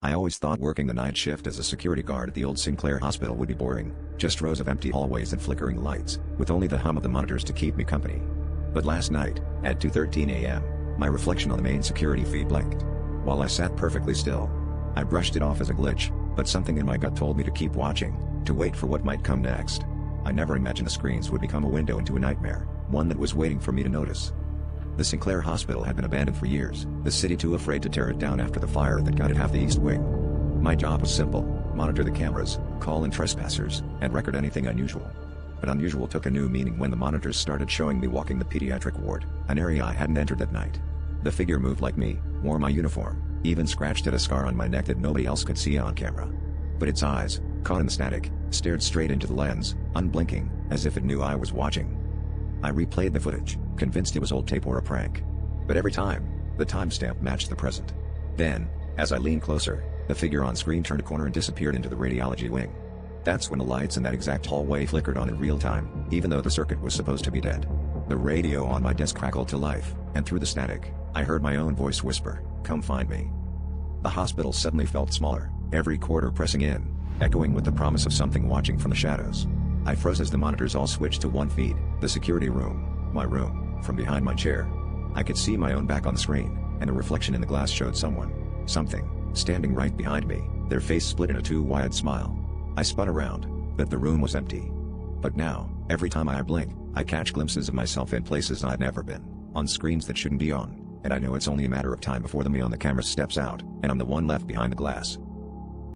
I always thought working the night shift as a security guard at the old Sinclair Hospital would be boring, just rows of empty hallways and flickering lights, with only the hum of the monitors to keep me company. But last night, at 2:13 a.m., my reflection on the main security feed blinked. While I sat perfectly still, I brushed it off as a glitch, but something in my gut told me to keep watching, to wait for what might come next. I never imagined the screens would become a window into a nightmare, one that was waiting for me to notice. The Sinclair Hospital had been abandoned for years, the city too afraid to tear it down after the fire that gutted half the East Wing. My job was simple: monitor the cameras, call in trespassers, and record anything unusual. But unusual took a new meaning when the monitors started showing me walking the pediatric ward, an area I hadn't entered that night. The figure moved like me, wore my uniform, even scratched at a scar on my neck that nobody else could see on camera. But its eyes, caught in the static, stared straight into the lens, unblinking, as if it knew I was watching. I replayed the footage, convinced it was old tape or a prank. But every time, the timestamp matched the present. Then, as I leaned closer, the figure on screen turned a corner and disappeared into the radiology wing. That's when the lights in that exact hallway flickered on in real time, even though the circuit was supposed to be dead. The radio on my desk crackled to life, and through the static, I heard my own voice whisper, "Come find me." The hospital suddenly felt smaller, every quarter pressing in, echoing with the promise of something watching from the shadows. I froze as the monitors all switched to one feed, the security room, my room. From behind my chair, I could see my own back on the screen, and a reflection in the glass showed something, standing right behind me, their face split in a too-wide smile. I spun around, but the room was empty. But now, every time I blink, I catch glimpses of myself in places I've never been, on screens that shouldn't be on, and I know it's only a matter of time before the me on the camera steps out, and I'm the one left behind the glass.